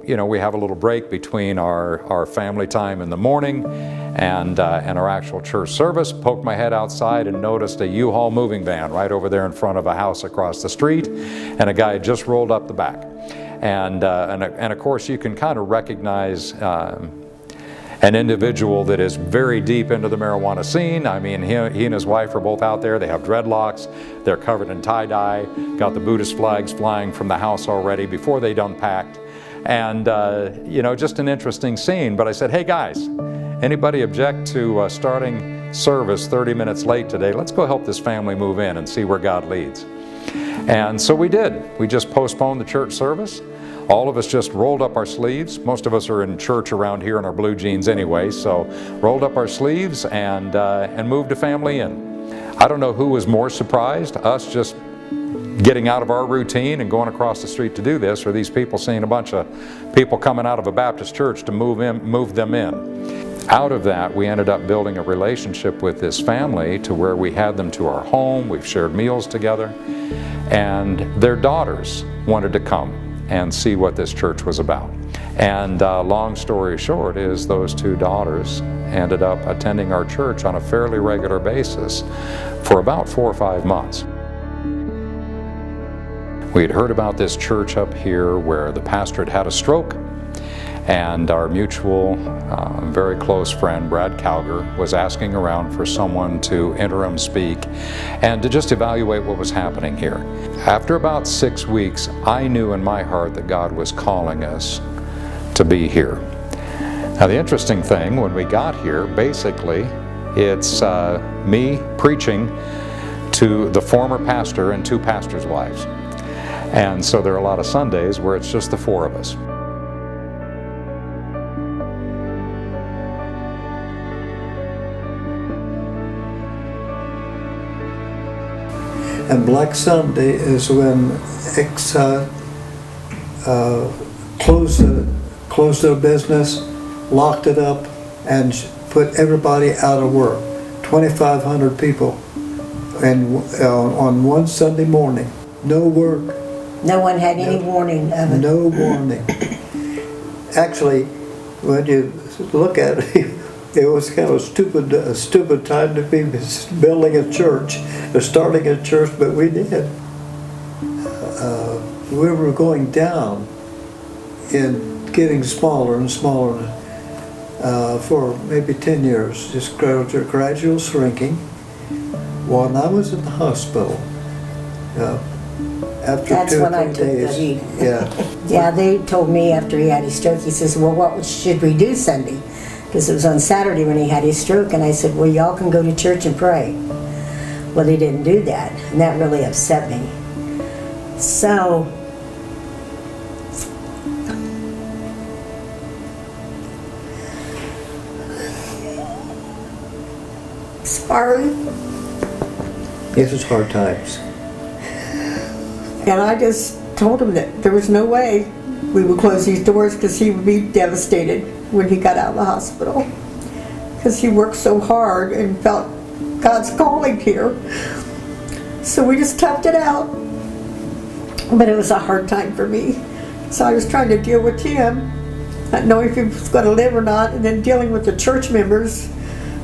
we have a little break between our family time in the morning and our actual church service. Poked my head outside and noticed a U-Haul moving van right over there in front of a house across the street, and a guy had just rolled up the back. And of course, you can kind of recognize an individual that is very deep into the marijuana scene. I mean, he and his wife are both out there. They have dreadlocks. They're covered in tie-dye, got the Buddhist flags flying from the house already before they'd unpacked. And, just an interesting scene. But I said, hey guys, anybody object to starting service 30 minutes late today? Let's go help this family move in and see where God leads. And so we did. We just postponed the church service. All of us just rolled up our sleeves. Most of us are in church around here in our blue jeans anyway, so rolled up our sleeves and moved a family in. I don't know who was more surprised, us just getting out of our routine and going across the street to do this, or these people seeing a bunch of people coming out of a Baptist church to move them in. Out of that, we ended up building a relationship with this family to where we had them to our home. We've shared meals together, and their daughters wanted to come and see what this church was about. And long story short is those two daughters ended up attending our church on a fairly regular basis for about 4 or 5 months. We had heard about this church up here where the pastor had a stroke, and our mutual, very close friend, Brad Calger, was asking around for someone to interim speak and to just evaluate what was happening here. After about 6 weeks, I knew in my heart that God was calling us to be here. Now the interesting thing, when we got here, basically, it's me preaching to the former pastor and 2 pastors' wives. And so there are a lot of Sundays where it's just the 4 of us. And Black Sunday is when Exxon closed their business, locked it up, and put everybody out of work. 2,500 people, and on one Sunday morning, no work. No one had any warning of it. No warning. Actually, when you look at it, it was kind of a stupid time to be building a church, or starting a church, but we did. We were going down and getting smaller and smaller for maybe 10 years, just gradual shrinking. When I was in the hospital, after That's 2 or when I 3 took the days, heat. yeah. Yeah, they told me after he had his stroke, he says, well, what should we do Sunday? Because it was on Saturday when he had his stroke, and I said, well, y'all can go to church and pray. Well, they didn't do that, and that really upset me. So, sorry. Yes, it's hard times. And I just told him that there was no way we would close these doors because he would be devastated when he got out of the hospital. Because he worked so hard and felt God's calling here. So we just toughed it out. But it was a hard time for me. So I was trying to deal with him, not knowing if he was going to live or not, and then dealing with the church members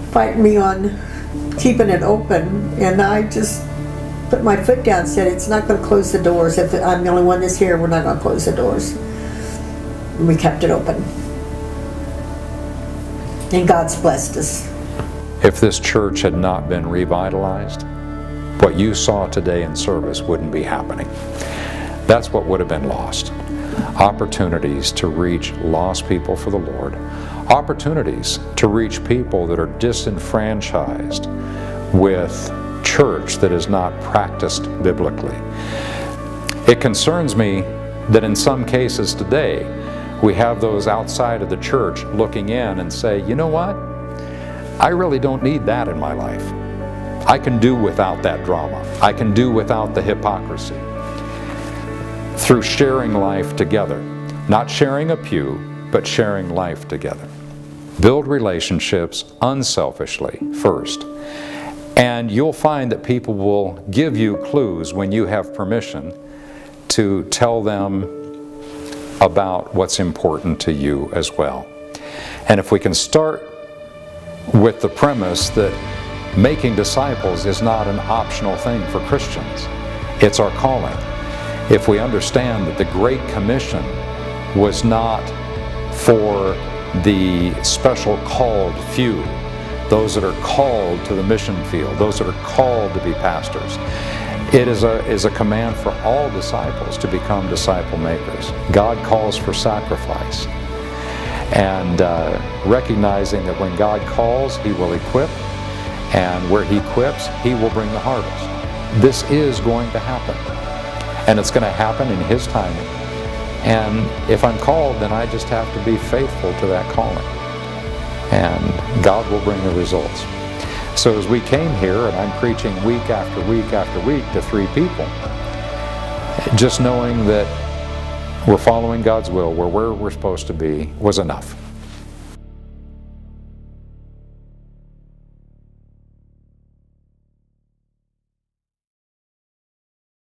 fighting me on keeping it open. And I just put my foot down and said, it's not going to close the doors. If I'm the only one that's here, we're not going to close the doors. And we kept it open. And God's blessed us. If this church had not been revitalized, what you saw today in service wouldn't be happening. That's what would have been lost. Opportunities to reach lost people for the Lord. Opportunities to reach people that are disenfranchised with church that is not practiced biblically. It concerns me that in some cases today, we have those outside of the church looking in and say, you know what? I really don't need that in my life. I can do without that drama. I can do without the hypocrisy. Through sharing life together. Not sharing a pew, but sharing life together. Build relationships unselfishly first. And you'll find that people will give you clues when you have permission to tell them about what's important to you as well. And if we can start with the premise that making disciples is not an optional thing for Christians, it's our calling. If we understand that the Great Commission was not for the special called few, those that are called to the mission field, those that are called to be pastors, it is a command for all disciples to become disciple makers. God calls for sacrifice. And recognizing that when God calls, He will equip, and where He equips, He will bring the harvest. This is going to happen, and it's going to happen in His timing. And if I'm called, then I just have to be faithful to that calling, and God will bring the results. So as we came here, and I'm preaching week after week after week to 3 people, just knowing that we're following God's will, we're where we're supposed to be, was enough.